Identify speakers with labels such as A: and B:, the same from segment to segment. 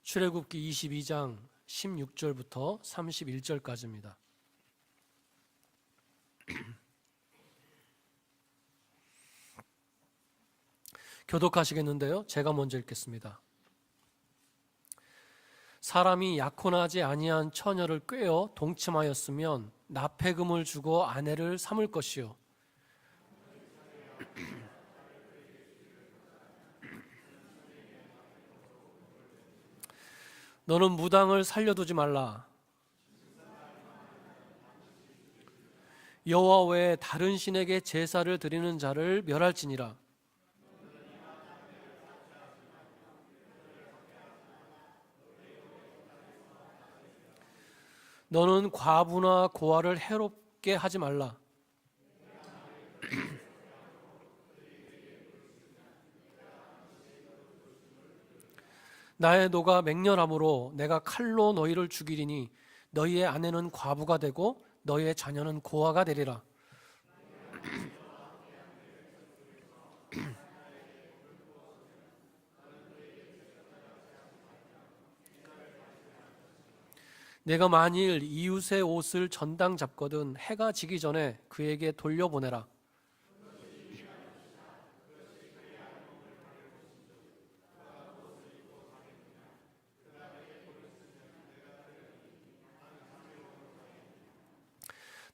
A: 출애굽기 22장 16절부터 31절까지입니다. 교독하시겠는데요, 제가 먼저 읽겠습니다. 사람이 약혼하지 아니한 처녀를 꾀어 동침하였으면 납폐금을 주고 아내를 삼을 것이요, 너는 무당을 살려두지 말라. 여호와 외에 다른 신에게 제사를 드리는 자를 멸할지니라. 너는 과부나 고아를 해롭게 하지 말라. 나의 노가 맹렬함으로 내가 칼로 너희를 죽이리니 너희의 아내는 과부가 되고 너희의 자녀는 고아가 되리라. 내가 만일 이웃의 옷을 전당 잡거든 해가 지기 전에 그에게 돌려보내라.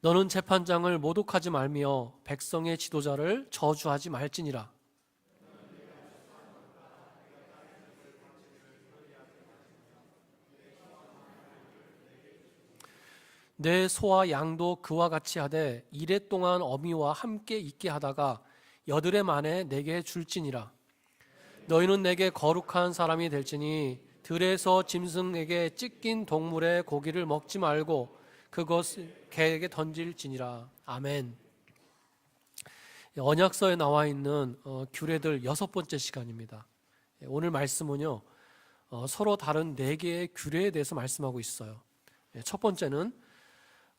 A: 너는 재판장을 모독하지 말며 백성의 지도자를 저주하지 말지니라. 내 소와 양도 그와 같이 하되 이레 동안 어미와 함께 있게 하다가 여드레 만에 내게 줄지니라. 너희는 내게 거룩한 사람이 될지니 들에서 짐승에게 찢긴 동물의 고기를 먹지 말고 그것을 개에게 던질지니라. 아멘. 언약서에 나와 있는 규례들 6번째 시간입니다. 오늘 말씀은요, 서로 다른 4개의 규례에 대해서 말씀하고 있어요. 첫 번째는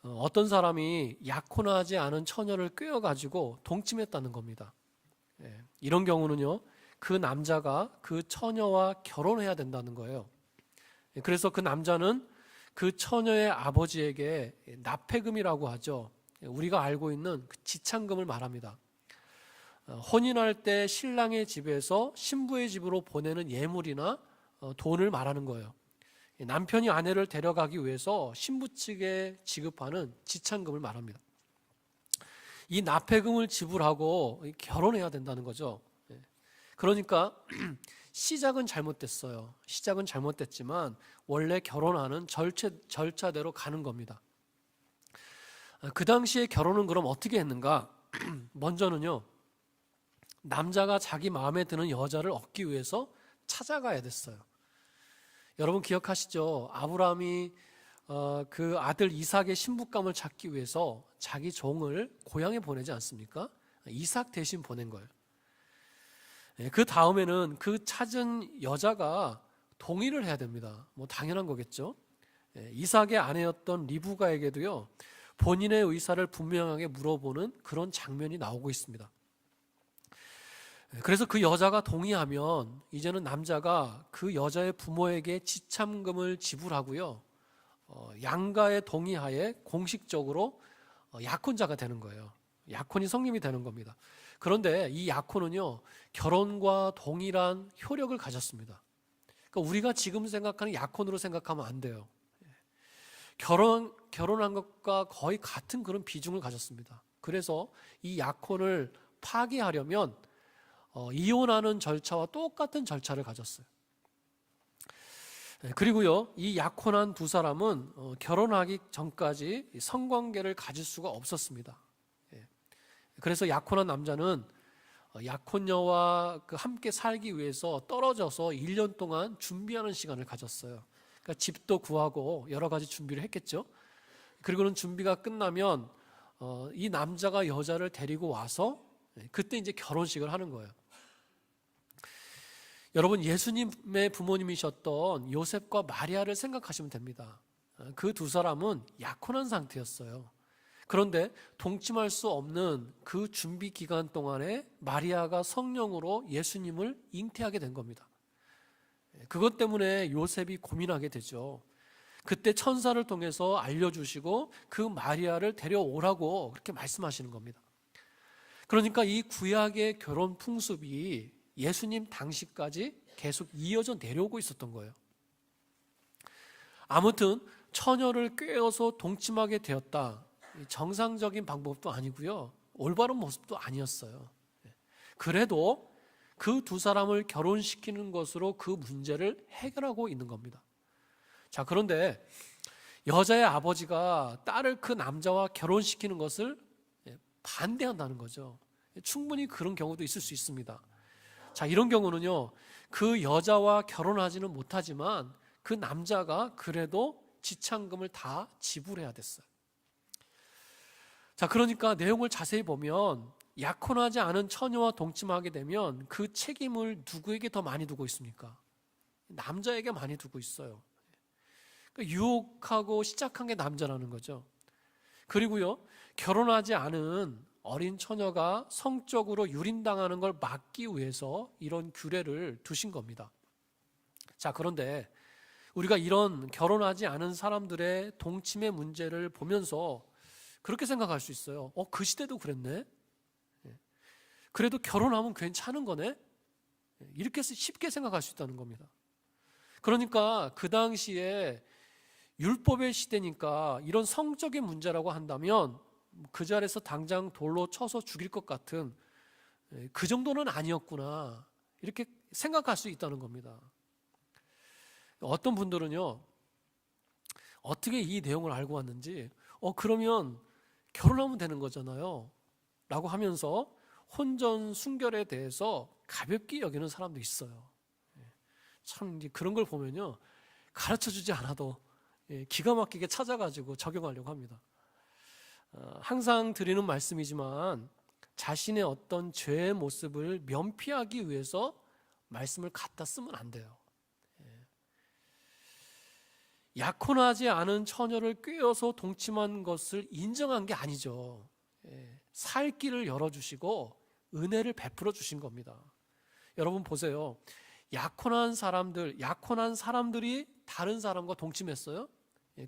A: 어떤 사람이 약혼하지 않은 처녀를 꾀어가지고 동침했다는 겁니다. 이런 경우는요, 그 남자가 그 처녀와 결혼해야 된다는 거예요. 그래서 그 남자는 그 처녀의 아버지에게 납폐금이라고 하죠. 우리가 알고 있는 그 지참금을 말합니다. 혼인할 때 신랑의 집에서 신부의 집으로 보내는 예물이나 돈을 말하는 거예요. 남편이 아내를 데려가기 위해서 신부 측에 지급하는 지참금을 말합니다. 이 납폐금을 지불하고 결혼해야 된다는 거죠. 그러니까 시작은 잘못됐어요. 시작은 잘못됐지만 원래 결혼하는 절차대로 가는 겁니다. 그 당시에 결혼은 그럼 어떻게 했는가? 먼저는요, 남자가 자기 마음에 드는 여자를 얻기 위해서 찾아가야 됐어요. 여러분 기억하시죠? 아브라함이 그 아들 이삭의 신부감을 찾기 위해서 자기 종을 고향에 보내지 않습니까? 이삭 대신 보낸 거예요. 그 다음에는 그 찾은 여자가 동의를 해야 됩니다. 뭐 당연한 거겠죠. 이삭의 아내였던 리브가에게도요, 본인의 의사를 분명하게 물어보는 그런 장면이 나오고 있습니다. 그래서 그 여자가 동의하면 이제는 남자가 그 여자의 부모에게 지참금을 지불하고요, 양가의 동의하에 공식적으로 약혼자가 되는 거예요. 약혼이 성립이 되는 겁니다. 그런데 이 약혼은요, 결혼과 동일한 효력을 가졌습니다. 그러니까 우리가 지금 생각하는 약혼으로 생각하면 안 돼요. 결혼한 것과 거의 같은 그런 비중을 가졌습니다. 그래서 이 약혼을 파기하려면 이혼하는 절차와 똑같은 절차를 가졌어요. 그리고요, 이 약혼한 두 사람은 결혼하기 전까지 성관계를 가질 수가 없었습니다. 그래서 약혼한 남자는 약혼녀와 함께 살기 위해서 떨어져서 1년 동안 준비하는 시간을 가졌어요. 그러니까 집도 구하고 여러 가지 준비를 했겠죠. 그리고는 준비가 끝나면 이 남자가 여자를 데리고 와서 그때 이제 결혼식을 하는 거예요. 여러분, 예수님의 부모님이셨던 요셉과 마리아를 생각하시면 됩니다. 그 두 사람은 약혼한 상태였어요. 그런데 동침할 수 없는 그 준비 기간 동안에 마리아가 성령으로 예수님을 잉태하게 된 겁니다. 그것 때문에 요셉이 고민하게 되죠. 그때 천사를 통해서 알려주시고 그 마리아를 데려오라고 그렇게 말씀하시는 겁니다. 그러니까 이 구약의 결혼 풍습이 예수님 당시까지 계속 이어져 내려오고 있었던 거예요. 아무튼 처녀를 꿰어서 동침하게 되었다. 정상적인 방법도 아니고요. 올바른 모습도 아니었어요. 그래도 그 두 사람을 결혼시키는 것으로 그 문제를 해결하고 있는 겁니다. 자, 그런데 여자의 아버지가 딸을 그 남자와 결혼시키는 것을 반대한다는 거죠. 충분히 그런 경우도 있을 수 있습니다. 자, 이런 경우는요, 그 여자와 결혼하지는 못하지만 그 남자가 그래도 지참금을 다 지불해야 됐어요. 자, 그러니까 내용을 자세히 보면 약혼하지 않은 처녀와 동침하게 되면 그 책임을 누구에게 더 많이 두고 있습니까? 남자에게 많이 두고 있어요. 그러니까 유혹하고 시작한 게 남자라는 거죠. 그리고요, 결혼하지 않은 어린 처녀가 성적으로 유린당하는 걸 막기 위해서 이런 규례를 두신 겁니다. 자, 그런데 우리가 이런 결혼하지 않은 사람들의 동침의 문제를 보면서 그렇게 생각할 수 있어요. 그 시대도 그랬네? 그래도 결혼하면 괜찮은 거네? 이렇게 쉽게 생각할 수 있다는 겁니다. 그러니까 그 당시에 율법의 시대니까 이런 성적인 문제라고 한다면 그 자리에서 당장 돌로 쳐서 죽일 것 같은 그 정도는 아니었구나, 이렇게 생각할 수 있다는 겁니다. 어떤 분들은요, 어떻게 이 내용을 알고 왔는지 그러면 결혼하면 되는 거잖아요 라고 하면서 혼전 순결에 대해서 가볍게 여기는 사람도 있어요. 참 그런 걸 보면요, 가르쳐주지 않아도 기가 막히게 찾아가지고 적용하려고 합니다. 항상 드리는 말씀이지만 자신의 어떤 죄의 모습을 면피하기 위해서 말씀을 갖다 쓰면 안 돼요. 약혼하지 않은 처녀를 꿰어서 동침한 것을 인정한 게 아니죠. 살 길을 열어주시고 은혜를 베풀어 주신 겁니다. 여러분 보세요. 약혼한 사람들이 다른 사람과 동침했어요.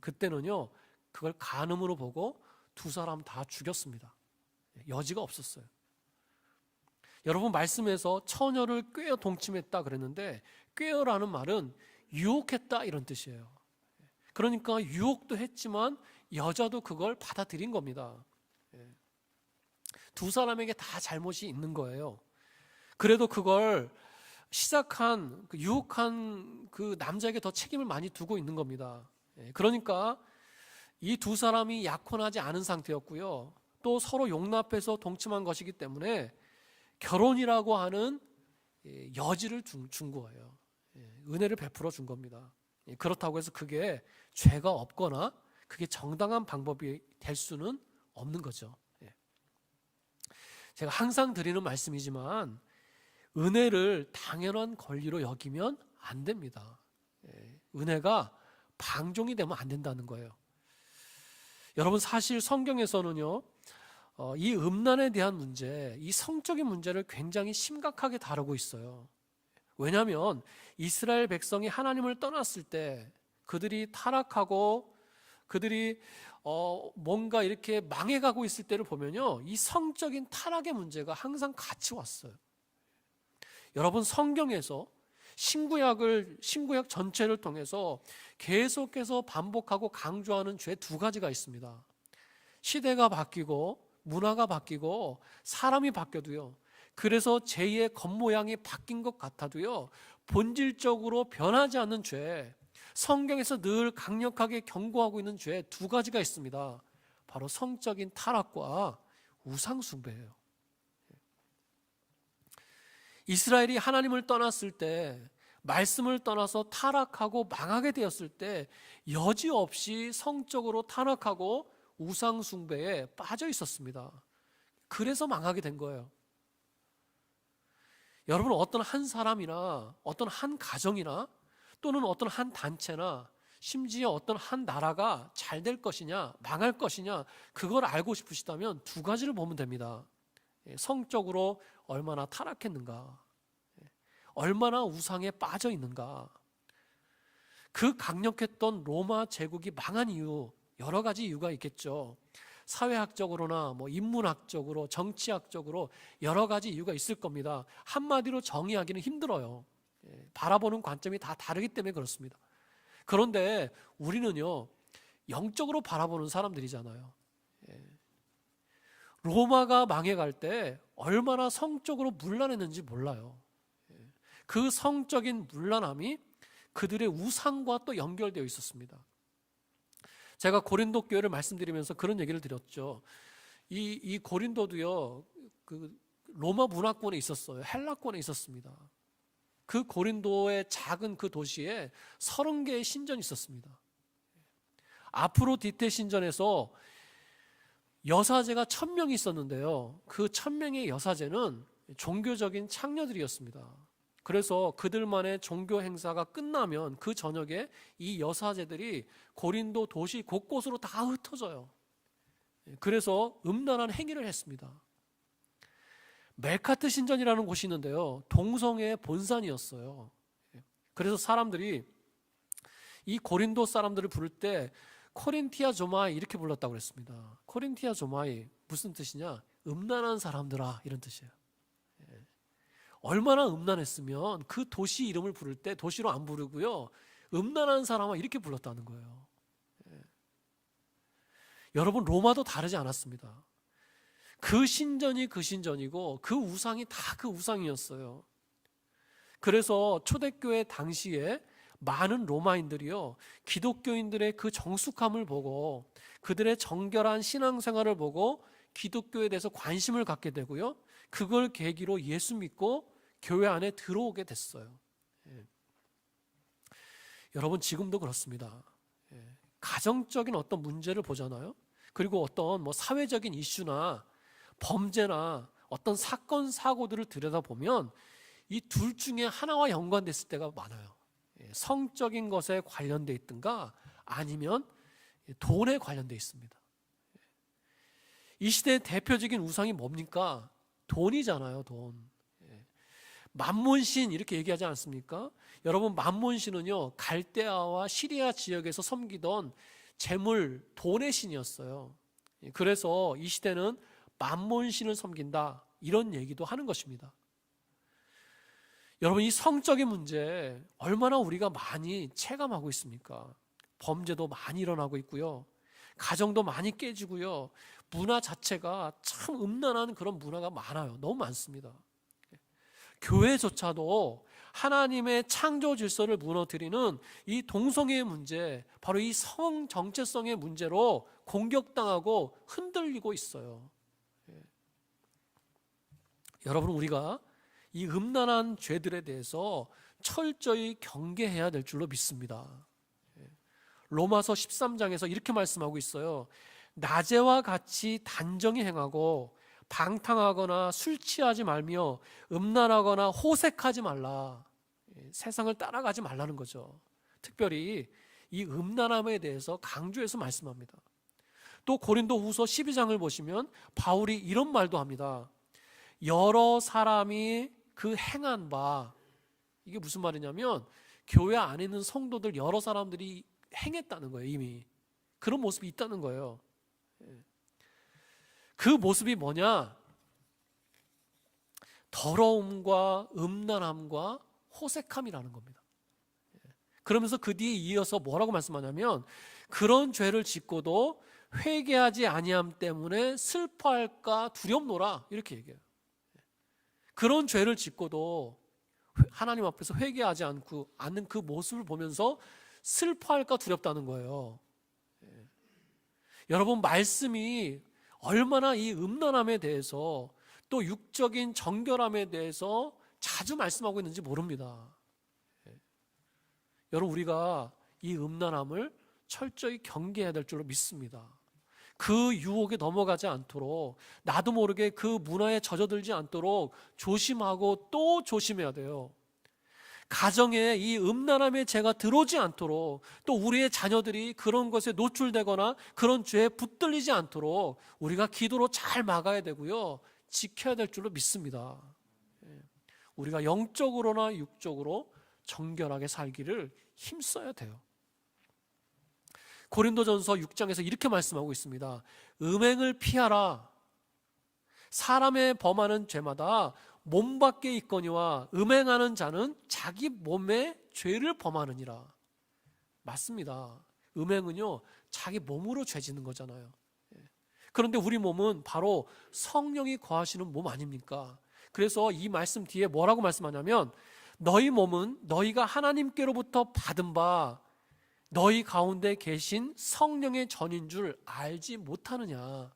A: 그때는요, 그걸 간음으로 보고 두 사람 다 죽였습니다. 여지가 없었어요. 여러분, 말씀에서 처녀를 꿰어 동침했다 그랬는데, 꿰어라는 말은 유혹했다 이런 뜻이에요. 그러니까 유혹도 했지만 여자도 그걸 받아들인 겁니다. 두 사람에게 다 잘못이 있는 거예요. 그래도 그걸 시작한, 유혹한 그 남자에게 더 책임을 많이 두고 있는 겁니다. 그러니까 이 두 사람이 약혼하지 않은 상태였고요, 또 서로 용납해서 동침한 것이기 때문에 결혼이라고 하는 여지를 준 거예요. 은혜를 베풀어 준 겁니다. 그렇다고 해서 그게 죄가 없거나 그게 정당한 방법이 될 수는 없는 거죠. 제가 항상 드리는 말씀이지만 은혜를 당연한 권리로 여기면 안 됩니다. 은혜가 방종이 되면 안 된다는 거예요. 여러분, 사실 성경에서는요, 이 음란에 대한 문제, 이 성적인 문제를 굉장히 심각하게 다루고 있어요. 왜냐하면 이스라엘 백성이 하나님을 떠났을 때 그들이 타락하고 그들이 뭔가 이렇게 망해가고 있을 때를 보면요, 이 성적인 타락의 문제가 항상 같이 왔어요. 여러분, 성경에서 신구약 전체를 통해서 계속해서 반복하고 강조하는 죄 두 가지가 있습니다. 시대가 바뀌고 문화가 바뀌고 사람이 바뀌어도요, 그래서 죄의 겉모양이 바뀐 것 같아도요, 본질적으로 변하지 않는 죄, 성경에서 늘 강력하게 경고하고 있는 죄 두 가지가 있습니다. 바로 성적인 타락과 우상숭배예요. 이스라엘이 하나님을 떠났을 때, 말씀을 떠나서 타락하고 망하게 되었을 때 여지없이 성적으로 타락하고 우상숭배에 빠져 있었습니다. 그래서 망하게 된 거예요. 여러분, 어떤 한 사람이나 어떤 한 가정이나 또는 어떤 한 단체나 심지어 어떤 한 나라가 잘 될 것이냐 망할 것이냐, 그걸 알고 싶으시다면 두 가지를 보면 됩니다. 성적으로 얼마나 타락했는가, 얼마나 우상에 빠져 있는가, 그 강력했던 로마 제국이 망한 이유, 여러 가지 이유가 있겠죠. 사회학적으로나 인문학적으로, 정치학적으로 여러 가지 이유가 있을 겁니다. 한마디로 정의하기는 힘들어요. 바라보는 관점이 다 다르기 때문에 그렇습니다. 그런데 우리는요, 영적으로 바라보는 사람들이잖아요. 로마가 망해갈 때 얼마나 성적으로 문란했는지 몰라요. 그 성적인 문란함이 그들의 우상과 또 연결되어 있었습니다. 제가 고린도 교회를 말씀드리면서 그런 얘기를 드렸죠. 이 고린도도요, 그 로마 문화권에 있었어요. 헬라권에 있었습니다. 그 고린도의 작은 그 도시에 30개의 신전이 있었습니다. 아프로디테 신전에서 여사제가 1000명이 있었는데요. 그 1000명의 여사제는 종교적인 창녀들이었습니다. 그래서 그들만의 종교 행사가 끝나면 그 저녁에 이 여사제들이 고린도 도시 곳곳으로 다 흩어져요. 그래서 음란한 행위를 했습니다. 멜카트 신전이라는 곳이 있는데요, 동성애의 본산이었어요. 그래서 사람들이 이 고린도 사람들을 부를 때 코린티아 조마이 이렇게 불렀다고 그랬습니다. 코린티아 조마이 무슨 뜻이냐? 음란한 사람들아, 이런 뜻이에요. 얼마나 음란했으면 그 도시 이름을 부를 때 도시로 안 부르고요, 음란한 사람아 이렇게 불렀다는 거예요. 여러분, 로마도 다르지 않았습니다. 그 신전이 그 신전이고 그 우상이 다 그 우상이었어요. 그래서 초대교회 당시에 많은 로마인들이요, 기독교인들의 그 정숙함을 보고 그들의 정결한 신앙생활을 보고 기독교에 대해서 관심을 갖게 되고요, 그걸 계기로 예수 믿고 교회 안에 들어오게 됐어요. 여러분, 지금도 그렇습니다. 가정적인 어떤 문제를 보잖아요. 그리고 어떤 사회적인 이슈나 범죄나 어떤 사건 사고들을 들여다보면 이 둘 중에 하나와 연관됐을 때가 많아요. 성적인 것에 관련돼 있든가 아니면 돈에 관련돼 있습니다. 이 시대의 대표적인 우상이 뭡니까? 돈이잖아요, 돈. 만몬신 이렇게 얘기하지 않습니까? 여러분, 만몬신은요, 갈대아와 시리아 지역에서 섬기던 재물, 돈의 신이었어요. 그래서 이 시대는 만몬신을 섬긴다, 이런 얘기도 하는 것입니다. 여러분, 이 성적인 문제 얼마나 우리가 많이 체감하고 있습니까? 범죄도 많이 일어나고 있고요, 가정도 많이 깨지고요, 문화 자체가 참 음란한 그런 문화가 많아요. 너무 많습니다. 교회조차도 하나님의 창조 질서를 무너뜨리는 이 동성애의 문제, 바로 이 성 정체성의 문제로 공격당하고 흔들리고 있어요. 여러분, 우리가 이 음란한 죄들에 대해서 철저히 경계해야 될 줄로 믿습니다. 로마서 13장에서 이렇게 말씀하고 있어요. 낮에와 같이 단정히 행하고 방탕하거나 술 취하지 말며 음란하거나 호색하지 말라. 세상을 따라가지 말라는 거죠. 특별히 이 음란함에 대해서 강조해서 말씀합니다. 또 고린도후서 12장을 보시면 바울이 이런 말도 합니다. 여러 사람이 그 행한 바, 이게 무슨 말이냐면 교회 안에 있는 성도들 여러 사람들이 행했다는 거예요. 이미 그런 모습이 있다는 거예요. 그 모습이 뭐냐? 더러움과 음란함과 호색함이라는 겁니다. 그러면서 그 뒤에 이어서 뭐라고 말씀하냐면 그런 죄를 짓고도 회개하지 아니함 때문에 슬퍼할까 두렵노라, 이렇게 얘기해요. 그런 죄를 짓고도 하나님 앞에서 회개하지 않는 그 모습을 보면서 슬퍼할까 두렵다는 거예요. 여러분, 말씀이 얼마나 이 음란함에 대해서 또 육적인 정결함에 대해서 자주 말씀하고 있는지 모릅니다. 여러분, 우리가 이 음란함을 철저히 경계해야 될 줄로 믿습니다. 그 유혹에 넘어가지 않도록, 나도 모르게 그 문화에 젖어들지 않도록 조심하고 또 조심해야 돼요. 가정에 이 음란함의 죄가 들어오지 않도록, 또 우리의 자녀들이 그런 것에 노출되거나 그런 죄에 붙들리지 않도록 우리가 기도로 잘 막아야 되고요, 지켜야 될 줄로 믿습니다. 우리가 영적으로나 육적으로 정결하게 살기를 힘써야 돼요. 고린도전서 6장에서 이렇게 말씀하고 있습니다. 음행을 피하라. 사람의 범하는 죄마다 몸 밖에 있거니와 음행하는 자는 자기 몸에 죄를 범하느니라. 맞습니다. 음행은요, 자기 몸으로 죄 짓는 거잖아요. 그런데 우리 몸은 바로 성령이 거하시는 몸 아닙니까? 그래서 이 말씀 뒤에 뭐라고 말씀하냐면, 너희 몸은 너희가 하나님께로부터 받은 바 너희 가운데 계신 성령의 전인 줄 알지 못하느냐.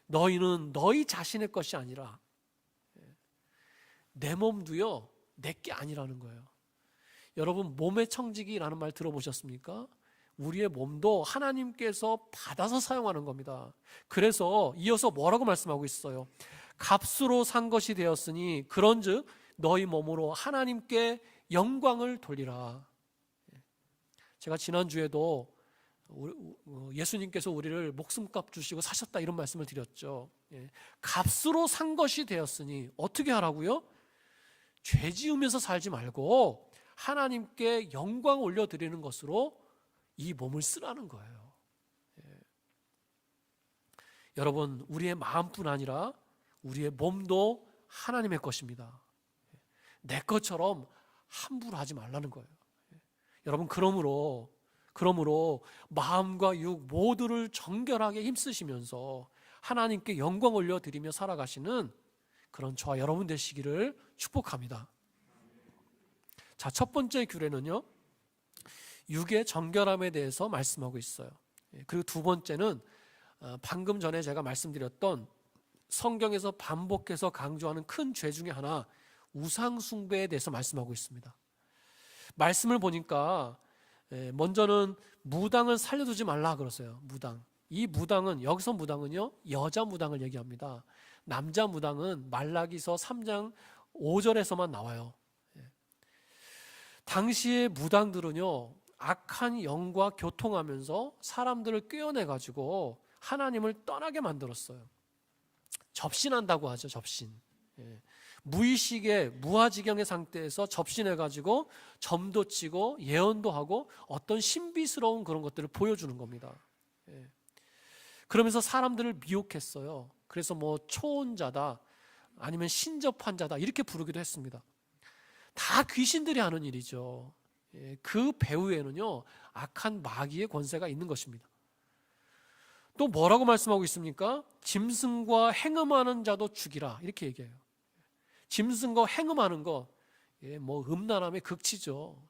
A: 너희는 너희 자신의 것이 아니라 내 몸도요, 내 게 아니라는 거예요. 여러분, 몸의 청지기라는 말 들어보셨습니까? 우리의 몸도 하나님께서 받아서 사용하는 겁니다. 그래서 이어서 뭐라고 말씀하고 있어요? 값으로 산 것이 되었으니 그런즉 너희 몸으로 하나님께 영광을 돌리라. 제가 지난주에도 예수님께서 우리를 목숨값 주시고 사셨다 이런 말씀을 드렸죠. 값으로 산 것이 되었으니 어떻게 하라고요? 죄 지으면서 살지 말고 하나님께 영광 올려드리는 것으로 이 몸을 쓰라는 거예요. 여러분, 우리의 마음뿐 아니라 우리의 몸도 하나님의 것입니다. 내 것처럼 함부로 하지 말라는 거예요. 여러분, 그러므로 마음과 육 모두를 정결하게 힘쓰시면서 하나님께 영광 올려드리며 살아가시는 그런 저와 여러분 되시기를 축복합니다. 자, 첫 번째 규례는요, 육의 정결함에 대해서 말씀하고 있어요. 그리고 두 번째는 방금 전에 제가 말씀드렸던 성경에서 반복해서 강조하는 큰 죄 중에 하나, 우상 숭배에 대해서 말씀하고 있습니다. 말씀을 보니까 먼저는 무당을 살려두지 말라 그러세요. 무당. 이 무당은, 여기서 무당은요, 여자 무당을 얘기합니다. 남자 무당은 말라기서 3장 5절에서만 나와요. 당시의 무당들은요, 악한 영과 교통하면서 사람들을 꿰어내가지고 하나님을 떠나게 만들었어요. 접신한다고 하죠, 접신. 무의식의 무아지경의 상태에서 접신해가지고 점도 치고 예언도 하고 어떤 신비스러운 그런 것들을 보여주는 겁니다. 그러면서 사람들을 미혹했어요. 그래서 뭐 초혼자다, 아니면 신접한 자다 이렇게 부르기도 했습니다. 다 귀신들이 하는 일이죠. 그 배후에는요, 악한 마귀의 권세가 있는 것입니다. 또 뭐라고 말씀하고 있습니까? 짐승과 행음하는 자도 죽이라 이렇게 얘기해요. 짐승과 행음하는 거, 뭐 음란함의 극치죠.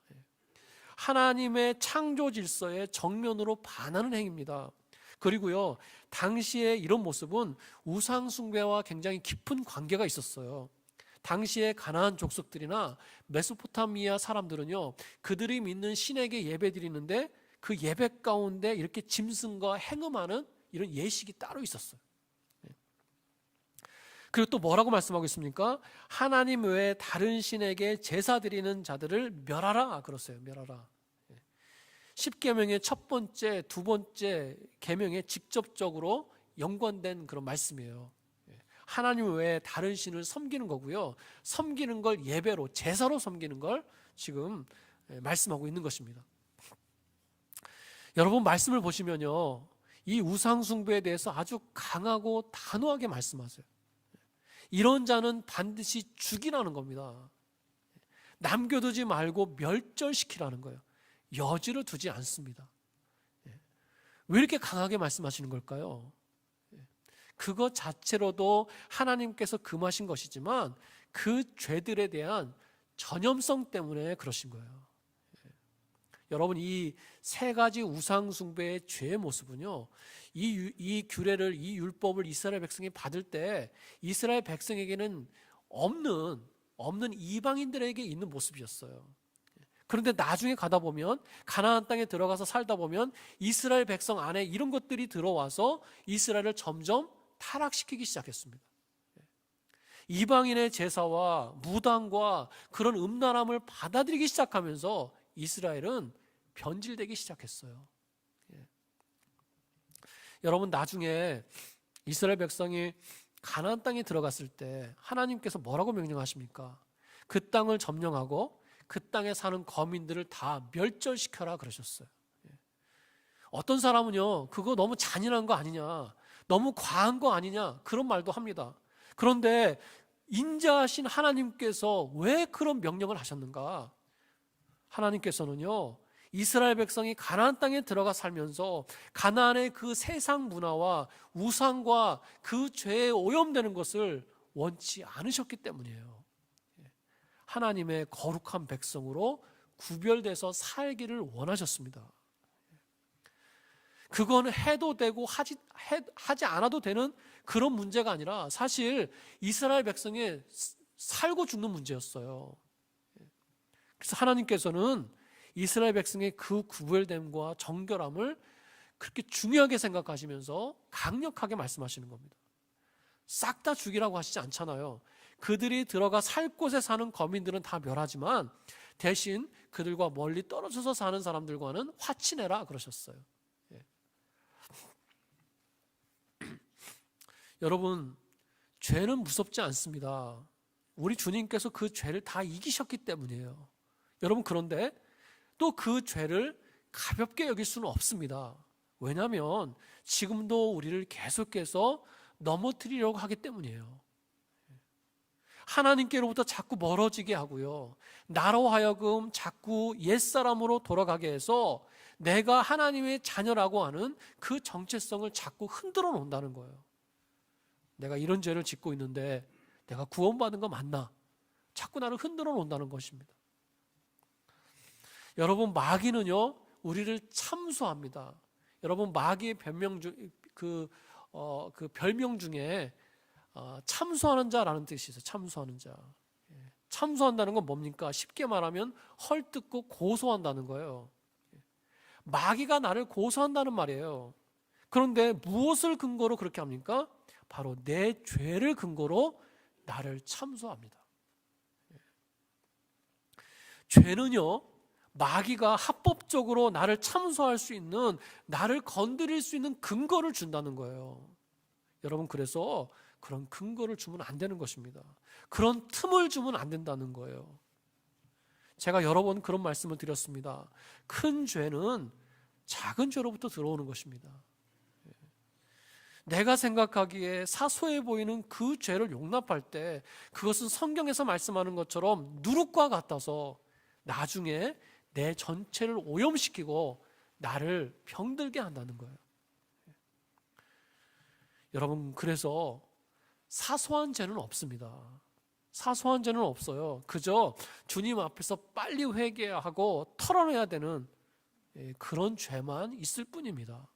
A: 하나님의 창조 질서에 정면으로 반하는 행위입니다. 그리고요, 당시에 이런 모습은 우상 숭배와 굉장히 깊은 관계가 있었어요. 당시에 가나안 족속들이나 메소포타미아 사람들은요, 그들이 믿는 신에게 예배드리는데 그 예배 가운데 이렇게 짐승과 행음하는 이런 예식이 따로 있었어요. 그리고 또 뭐라고 말씀하고 있습니까? 하나님 외에 다른 신에게 제사 드리는 자들을 멸하라 그랬어요. 멸하라. 10계명의 첫 번째, 두 번째 계명에 직접적으로 연관된 그런 말씀이에요. 하나님 외에 다른 신을 섬기는 거고요. 섬기는 걸 예배로, 제사로 섬기는 걸 지금 말씀하고 있는 것입니다. 여러분, 말씀을 보시면요, 이 우상 숭배에 대해서 아주 강하고 단호하게 말씀하세요. 이런 자는 반드시 죽이라는 겁니다. 남겨두지 말고 멸절시키라는 거예요. 여지를 두지 않습니다. 왜 이렇게 강하게 말씀하시는 걸까요? 그것 자체로도 하나님께서 금하신 것이지만 그 죄들에 대한 전염성 때문에 그러신 거예요. 여러분, 이 세 가지 우상 숭배의 죄의 모습은요, 이 규례를, 이 율법을 이스라엘 백성이 받을 때 이스라엘 백성에게는 없는 이방인들에게 있는 모습이었어요. 그런데 나중에 가다 보면, 가나안 땅에 들어가서 살다 보면 이스라엘 백성 안에 이런 것들이 들어와서 이스라엘을 점점 타락시키기 시작했습니다. 이방인의 제사와 무당과 그런 음란함을 받아들이기 시작하면서 이스라엘은 변질되기 시작했어요. 여러분, 나중에 이스라엘 백성이 가나안 땅에 들어갔을 때 하나님께서 뭐라고 명령하십니까? 그 땅을 점령하고 그 땅에 사는 거민들을 다 멸절시켜라 그러셨어요. 어떤 사람은요, 그거 너무 잔인한 거 아니냐, 너무 과한 거 아니냐, 그런 말도 합니다. 그런데 인자하신 하나님께서 왜 그런 명령을 하셨는가? 하나님께서는요, 이스라엘 백성이 가나안 땅에 들어가 살면서 가나안의 그 세상 문화와 우상과 그 죄에 오염되는 것을 원치 않으셨기 때문이에요. 하나님의 거룩한 백성으로 구별돼서 살기를 원하셨습니다. 그건 해도 되고 하지 않아도 되는 그런 문제가 아니라 사실 이스라엘 백성이 살고 죽는 문제였어요. 그래서 하나님께서는 이스라엘 백성의 그 구별됨과 정결함을 그렇게 중요하게 생각하시면서 강력하게 말씀하시는 겁니다. 싹 다 죽이라고 하시지 않잖아요. 그들이 들어가 살 곳에 사는 거민들은 다 멸하지만 대신 그들과 멀리 떨어져서 사는 사람들과는 화친해라 그러셨어요. 여러분, 죄는 무섭지 않습니다. 우리 주님께서 그 죄를 다 이기셨기 때문이에요. 여러분, 그런데 또 그 죄를 가볍게 여길 수는 없습니다. 왜냐하면 지금도 우리를 계속해서 넘어뜨리려고 하기 때문이에요. 하나님께로부터 자꾸 멀어지게 하고요, 나로 하여금 자꾸 옛사람으로 돌아가게 해서 내가 하나님의 자녀라고 하는 그 정체성을 자꾸 흔들어 놓는다는 거예요. 내가 이런 죄를 짓고 있는데 내가 구원받은 거 맞나? 자꾸 나를 흔들어 놓는다는 것입니다. 여러분, 마귀는요, 우리를 참소합니다. 여러분, 마귀의 별명 중에 참소하는 자라는 뜻이 있어요. 참소하는 자. 참소한다는 건 뭡니까? 쉽게 말하면 헐뜯고 고소한다는 거예요. 마귀가 나를 고소한다는 말이에요. 그런데 무엇을 근거로 그렇게 합니까? 바로 내 죄를 근거로 나를 참소합니다. 죄는요, 마귀가 합법적으로 나를 참소할 수 있는, 나를 건드릴 수 있는 근거를 준다는 거예요. 여러분, 그래서 그런 근거를 주면 안 되는 것입니다. 그런 틈을 주면 안 된다는 거예요. 제가 여러 번 그런 말씀을 드렸습니다. 큰 죄는 작은 죄로부터 들어오는 것입니다. 내가 생각하기에 사소해 보이는 그 죄를 용납할 때 그것은 성경에서 말씀하는 것처럼 누룩과 같아서 나중에 내 전체를 오염시키고 나를 병들게 한다는 거예요. 여러분, 그래서 사소한 죄는 없습니다. 사소한 죄는 없어요. 그저 주님 앞에서 빨리 회개하고 털어내야 되는 그런 죄만 있을 뿐입니다.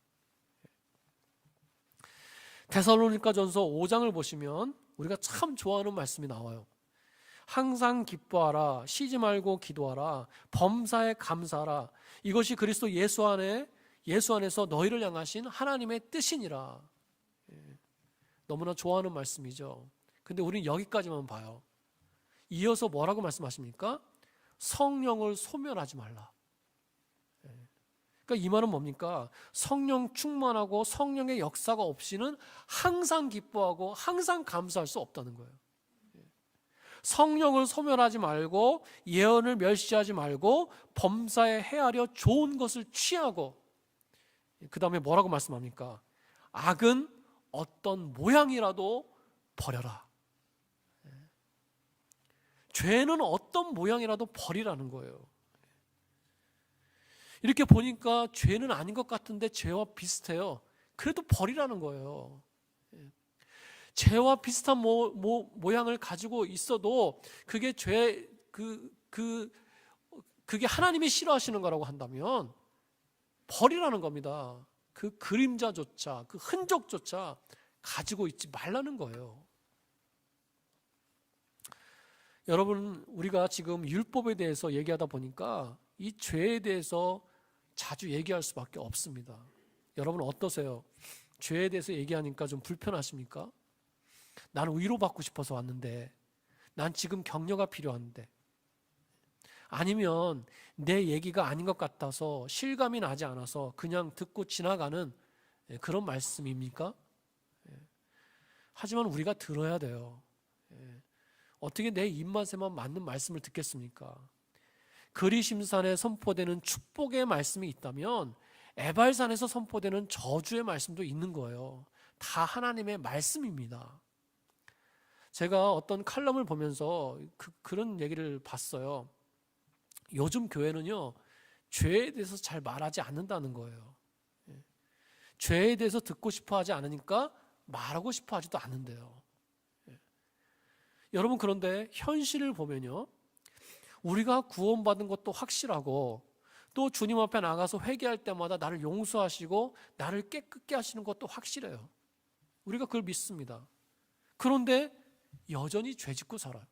A: 데살로니가전서 5장을 보시면 우리가 참 좋아하는 말씀이 나와요. 항상 기뻐하라, 쉬지 말고 기도하라, 범사에 감사하라. 이것이 그리스도 예수 안에서 너희를 향하신 하나님의 뜻이니라. 너무나 좋아하는 말씀이죠. 근데 우리는 여기까지만 봐요. 이어서 뭐라고 말씀하십니까? 성령을 소멸하지 말라. 그러니까 이 말은 뭡니까? 성령 충만하고 성령의 역사가 없이는 항상 기뻐하고 항상 감사할 수 없다는 거예요. 성령을 소멸하지 말고 예언을 멸시하지 말고 범사에 헤아려 좋은 것을 취하고, 그 다음에 뭐라고 말씀합니까? 악은 어떤 모양이라도 버려라. 죄는 어떤 모양이라도 버리라는 거예요. 이렇게 보니까 죄는 아닌 것 같은데 죄와 비슷해요. 그래도 버리라는 거예요. 죄와 비슷한 모양을 가지고 있어도 그게 그게 하나님이 싫어하시는 거라고 한다면 버리라는 겁니다. 그 그림자조차, 그 흔적조차 가지고 있지 말라는 거예요. 여러분, 우리가 지금 율법에 대해서 얘기하다 보니까 이 죄에 대해서 자주 얘기할 수밖에 없습니다. 여러분 어떠세요? 죄에 대해서 얘기하니까 좀 불편하십니까? 나는 위로받고 싶어서 왔는데, 난 지금 격려가 필요한데, 아니면 내 얘기가 아닌 것 같아서 실감이 나지 않아서 그냥 듣고 지나가는 그런 말씀입니까? 하지만 우리가 들어야 돼요. 어떻게 내 입맛에만 맞는 말씀을 듣겠습니까? 그리심산에 선포되는 축복의 말씀이 있다면 에발산에서 선포되는 저주의 말씀도 있는 거예요. 다 하나님의 말씀입니다. 제가 어떤 칼럼을 보면서 그런 얘기를 봤어요. 요즘 교회는요, 죄에 대해서 잘 말하지 않는다는 거예요. 죄에 대해서 듣고 싶어 하지 않으니까 말하고 싶어 하지도 않는데요. 여러분, 그런데 현실을 보면요, 우리가 구원받은 것도 확실하고 또 주님 앞에 나가서 회개할 때마다 나를 용서하시고 나를 깨끗게 하시는 것도 확실해요. 우리가 그걸 믿습니다. 그런데 여전히 죄 짓고 살아요.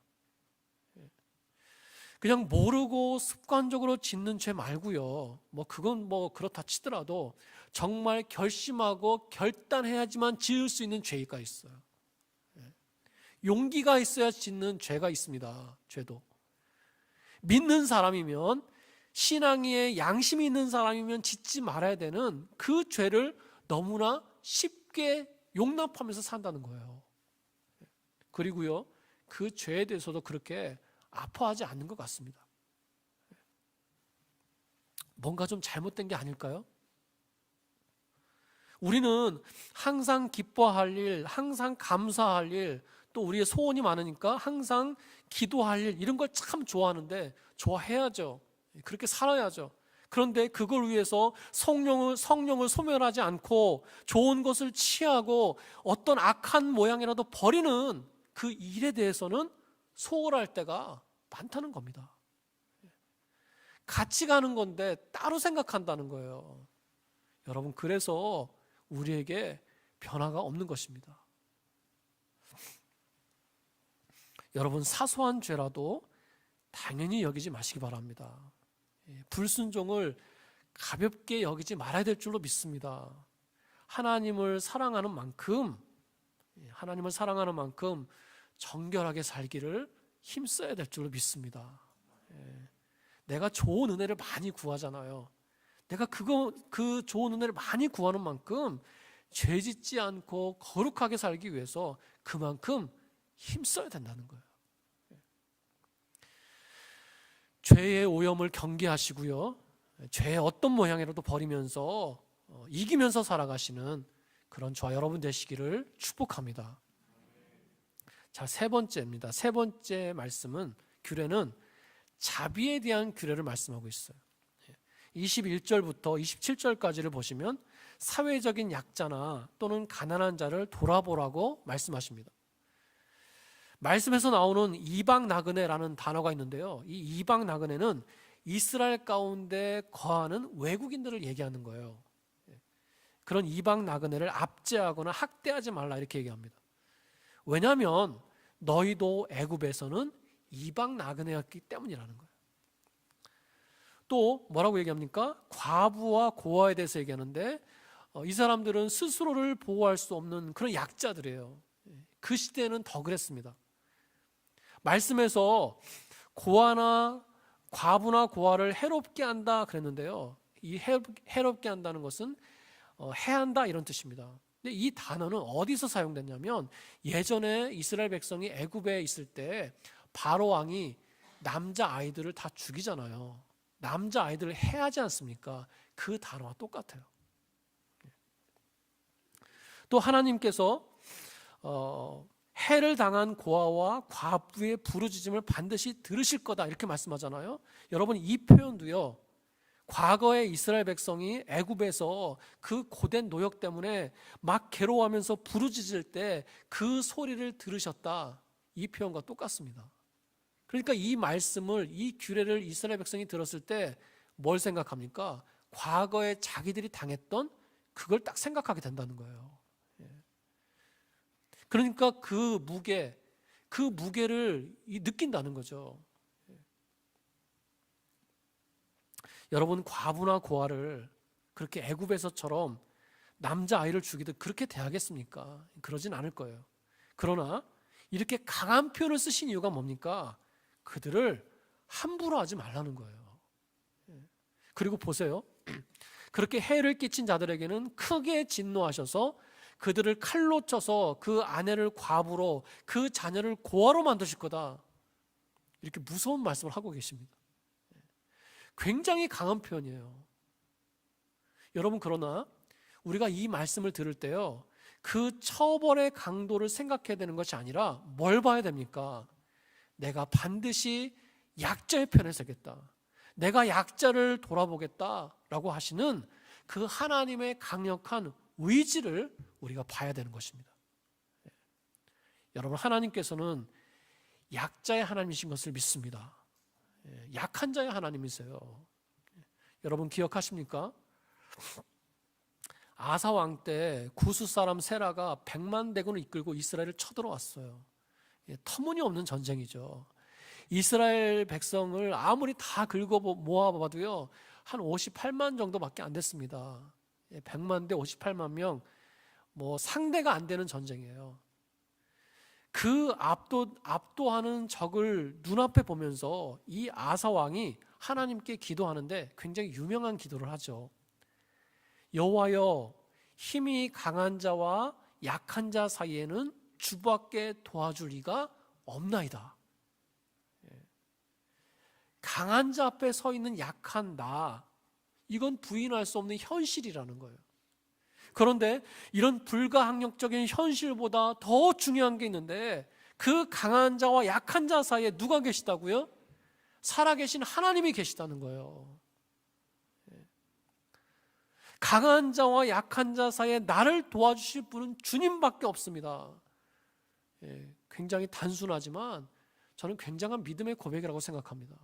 A: 그냥 모르고 습관적으로 짓는 죄 말고요, 그건 그렇다 치더라도 정말 결심하고 결단해야지만 지을 수 있는 죄가 있어요. 용기가 있어야 짓는 죄가 있습니다. 죄도 믿는 사람이면, 신앙에 양심이 있는 사람이면 짓지 말아야 되는 그 죄를 너무나 쉽게 용납하면서 산다는 거예요. 그리고요, 그 죄에 대해서도 그렇게 아파하지 않는 것 같습니다. 뭔가 좀 잘못된 게 아닐까요? 우리는 항상 기뻐할 일, 항상 감사할 일, 또 우리의 소원이 많으니까 항상 기도할 일, 이런 걸 참 좋아하는데, 좋아해야죠. 그렇게 살아야죠. 그런데 그걸 위해서 성령을 소멸하지 않고 좋은 것을 취하고 어떤 악한 모양이라도 버리는 그 일에 대해서는 소홀할 때가 많다는 겁니다. 같이 가는 건데 따로 생각한다는 거예요. 여러분, 그래서 우리에게 변화가 없는 것입니다. 여러분, 사소한 죄라도 당연히 여기지 마시기 바랍니다. 불순종을 가볍게 여기지 말아야 될 줄로 믿습니다. 하나님을 사랑하는 만큼 정결하게 살기를 힘써야 될 줄로 믿습니다. 내가 좋은 은혜를 많이 구하잖아요. 내가 그 좋은 은혜를 많이 구하는 만큼 죄 짓지 않고 거룩하게 살기 위해서 그만큼 힘써야 된다는 거예요. 죄의 오염을 경계하시고요, 죄의 어떤 모양이라도 버리면서 이기면서 살아가시는 그런 저와 여러분 되시기를 축복합니다. 자, 세 번째입니다. 세 번째 말씀은, 규례는 자비에 대한 규례를 말씀하고 있어요. 21절부터 27절까지를 보시면 사회적인 약자나 또는 가난한 자를 돌아보라고 말씀하십니다. 말씀에서 나오는 이방 나그네라는 단어가 있는데요, 이 이방 나그네는 이스라엘 가운데 거하는 외국인들을 얘기하는 거예요. 그런 이방 나그네를 압제하거나 학대하지 말라, 이렇게 얘기합니다. 왜냐하면 너희도 애굽에서는 이방 나그네였기 때문이라는 거예요. 또 뭐라고 얘기합니까? 과부와 고아에 대해서 얘기하는데, 이 사람들은 스스로를 보호할 수 없는 그런 약자들이에요. 그 시대에는 더 그랬습니다. 말씀에서 과부나 고아를 해롭게 한다 그랬는데요, 이 해롭게 한다는 것은 해한다, 이런 뜻입니다. 근데 이 단어는 어디서 사용됐냐면, 예전에 이스라엘 백성이 애굽에 있을 때 바로 왕이 남자 아이들을 다 죽이잖아요. 남자 아이들을 해하지 않습니까? 그 단어와 똑같아요. 또 하나님께서 해를 당한 고아와 과부의 부르짖음을 반드시 들으실 거다, 이렇게 말씀하잖아요. 여러분, 이 표현도요, 과거의 이스라엘 백성이 애굽에서 그 고된 노역 때문에 막 괴로워하면서 부르짖을 때 그 소리를 들으셨다, 이 표현과 똑같습니다. 그러니까 이 말씀을, 이 규례를 이스라엘 백성이 들었을 때 뭘 생각합니까? 과거에 자기들이 당했던 그걸 딱 생각하게 된다는 거예요. 그러니까 그 무게를 느낀다는 거죠. 여러분, 과부나 고아를 그렇게 애굽에서처럼 남자아이를 죽이듯 그렇게 대하겠습니까? 그러진 않을 거예요. 그러나 이렇게 강한 표현을 쓰신 이유가 뭡니까? 그들을 함부로 하지 말라는 거예요. 그리고 보세요, 그렇게 해를 끼친 자들에게는 크게 진노하셔서 그들을 칼로 쳐서 그 아내를 과부로, 그 자녀를 고아로 만드실 거다, 이렇게 무서운 말씀을 하고 계십니다. 굉장히 강한 표현이에요. 여러분, 그러나 우리가 이 말씀을 들을 때요, 그 처벌의 강도를 생각해야 되는 것이 아니라 뭘 봐야 됩니까? 내가 반드시 약자의 편에 서겠다, 내가 약자를 돌아보겠다라고 하시는 그 하나님의 강력한 의지를 우리가 봐야 되는 것입니다. 여러분, 하나님께서는 약자의 하나님이신 것을 믿습니다. 약한 자의 하나님이세요. 여러분, 기억하십니까? 아사 왕 때 구스 사람 세라가 100만 대군을 이끌고 이스라엘을 쳐들어왔어요. 터무니없는 전쟁이죠. 이스라엘 백성을 아무리 다 긁어 모아봐도요, 한 58만 정도밖에 안 됐습니다. 100만 대 58만 명, 상대가 안 되는 전쟁이에요. 그 압도하는 적을 눈앞에 보면서 이 아사 왕이 하나님께 기도하는데 굉장히 유명한 기도를 하죠. 여호와여, 힘이 강한 자와 약한 자 사이에는 주밖에 도와줄 이가 없나이다. 강한 자 앞에 서 있는 약한 나, 이건 부인할 수 없는 현실이라는 거예요. 그런데 이런 불가항력적인 현실보다 더 중요한 게 있는데, 그 강한 자와 약한 자 사이에 누가 계시다고요? 살아계신 하나님이 계시다는 거예요. 강한 자와 약한 자 사이에 나를 도와주실 분은 주님밖에 없습니다. 굉장히 단순하지만 저는 굉장한 믿음의 고백이라고 생각합니다.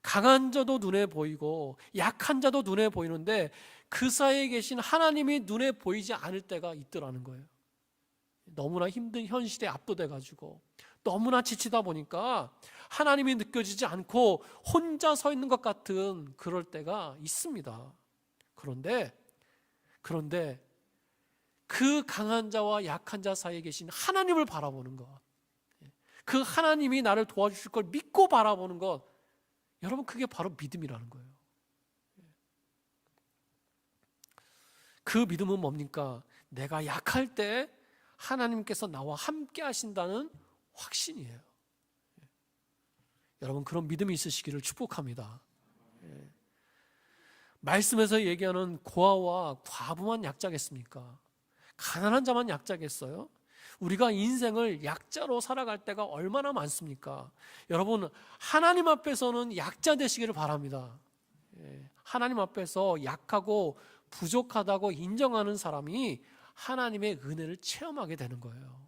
A: 강한 자도 눈에 보이고 약한 자도 눈에 보이는데 그 사이에 계신 하나님이 눈에 보이지 않을 때가 있더라는 거예요. 너무나 힘든 현실에 압도돼 가지고 너무나 지치다 보니까 하나님이 느껴지지 않고 혼자 서 있는 것 같은 그럴 때가 있습니다. 그런데 그 강한 자와 약한 자 사이에 계신 하나님을 바라보는 것, 그 하나님이 나를 도와주실 걸 믿고 바라보는 것, 여러분, 그게 바로 믿음이라는 거예요. 그 믿음은 뭡니까? 내가 약할 때 하나님께서 나와 함께 하신다는 확신이에요. 여러분, 그런 믿음이 있으시기를 축복합니다. 말씀에서 얘기하는 고아와 과부만 약자겠습니까? 가난한 자만 약자겠어요? 우리가 인생을 약자로 살아갈 때가 얼마나 많습니까? 여러분, 하나님 앞에서는 약자 되시기를 바랍니다. 하나님 앞에서 약하고 부족하다고 인정하는 사람이 하나님의 은혜를 체험하게 되는 거예요.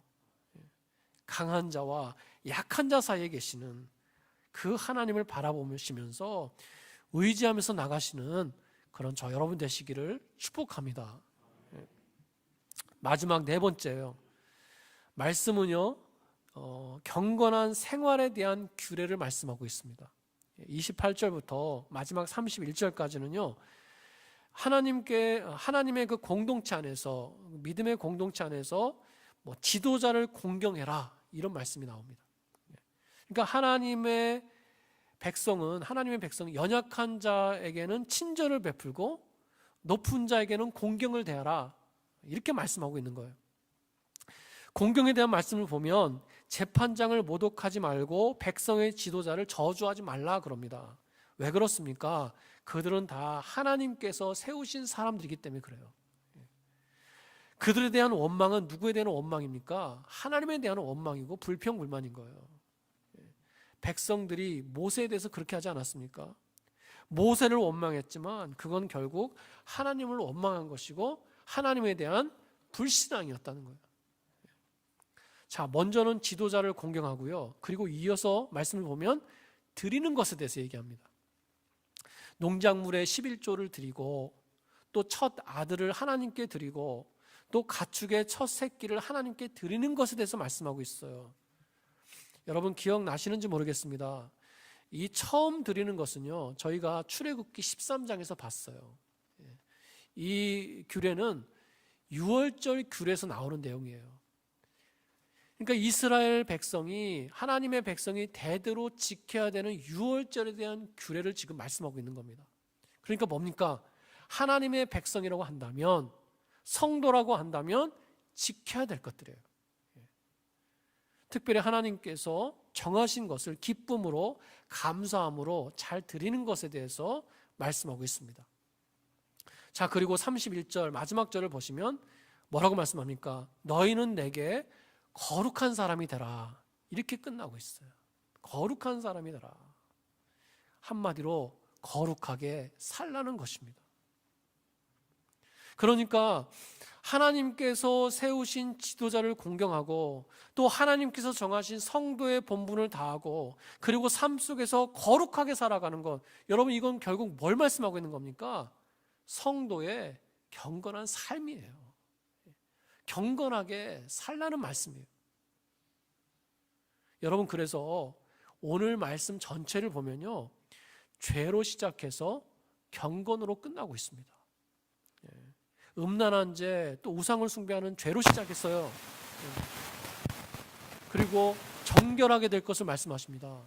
A: 강한 자와 약한 자 사이에 계시는 그 하나님을 바라보시면서 의지하면서 나가시는 그런 저 여러분 되시기를 축복합니다. 마지막 네 번째요. 말씀은요, 경건한 생활에 대한 규례를 말씀하고 있습니다. 28절부터 마지막 31절까지는요, 하나님의 그 공동체 안에서, 믿음의 공동체 안에서 지도자를 공경해라, 이런 말씀이 나옵니다. 그러니까 하나님의 백성은 연약한 자에게는 친절을 베풀고 높은 자에게는 공경을 대하라, 이렇게 말씀하고 있는 거예요. 공경에 대한 말씀을 보면 재판장을 모독하지 말고 백성의 지도자를 저주하지 말라 그럽니다. 왜 그렇습니까? 그들은 다 하나님께서 세우신 사람들이기 때문에 그래요. 그들에 대한 원망은 누구에 대한 원망입니까? 하나님에 대한 원망이고 불평불만인 거예요. 백성들이 모세에 대해서 그렇게 하지 않았습니까? 모세를 원망했지만 그건 결국 하나님을 원망한 것이고 하나님에 대한 불신앙이었다는 거예요. 자, 먼저는 지도자를 공경하고요. 그리고 이어서 말씀을 보면 드리는 것에 대해서 얘기합니다. 농작물의 11조를 드리고 또 첫 아들을 하나님께 드리고 또 가축의 첫 새끼를 하나님께 드리는 것에 대해서 말씀하고 있어요. 여러분, 기억나시는지 모르겠습니다. 이 처음 드리는 것은요, 저희가 출애굽기 13장에서 봤어요. 이 규례는 유월절 규례에서 나오는 내용이에요. 그러니까 이스라엘 백성이, 하나님의 백성이 대대로 지켜야 되는 유월절에 대한 규례를 지금 말씀하고 있는 겁니다. 그러니까 뭡니까? 하나님의 백성이라고 한다면, 성도라고 한다면 지켜야 될 것들이에요. 특별히 하나님께서 정하신 것을 기쁨으로 감사함으로 잘 드리는 것에 대해서 말씀하고 있습니다. 자, 그리고 31절 마지막 절을 보시면 뭐라고 말씀합니까? 너희는 내게 거룩한 사람이 되라. 이렇게 끝나고 있어요. 거룩한 사람이 되라. 한마디로 거룩하게 살라는 것입니다. 그러니까 하나님께서 세우신 지도자를 공경하고 또 하나님께서 정하신 성도의 본분을 다하고 그리고 삶 속에서 거룩하게 살아가는 것, 여러분 이건 결국 뭘 말씀하고 있는 겁니까? 성도의 경건한 삶이에요. 경건하게 살라는 말씀이에요. 여러분, 그래서 오늘 말씀 전체를 보면요, 죄로 시작해서 경건으로 끝나고 있습니다. 음란한 죄, 또 우상을 숭배하는 죄로 시작했어요. 그리고 정결하게 될 것을 말씀하십니다.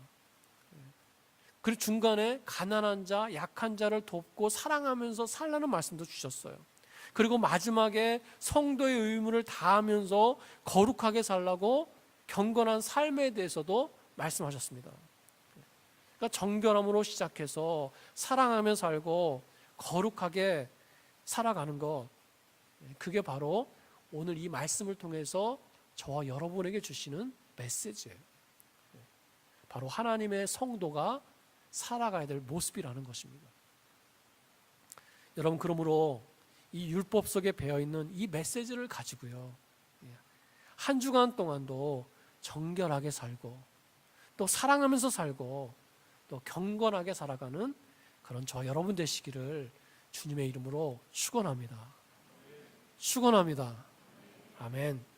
A: 그리고 중간에 가난한 자, 약한 자를 돕고 사랑하면서 살라는 말씀도 주셨어요. 그리고 마지막에 성도의 의무를 다하면서 거룩하게 살라고 경건한 삶에 대해서도 말씀하셨습니다. 그러니까 정결함으로 시작해서 사랑하며 살고 거룩하게 살아가는 것, 그게 바로 오늘 이 말씀을 통해서 저와 여러분에게 주시는 메시지예요. 바로 하나님의 성도가 살아가야 될 모습이라는 것입니다. 여러분, 그러므로 이 율법 속에 배어있는 이 메시지를 가지고요, 한 주간 동안도 정결하게 살고 또 사랑하면서 살고 또 경건하게 살아가는 그런 저 여러분 되시기를 주님의 이름으로 축원합니다. 축원합니다. 아멘.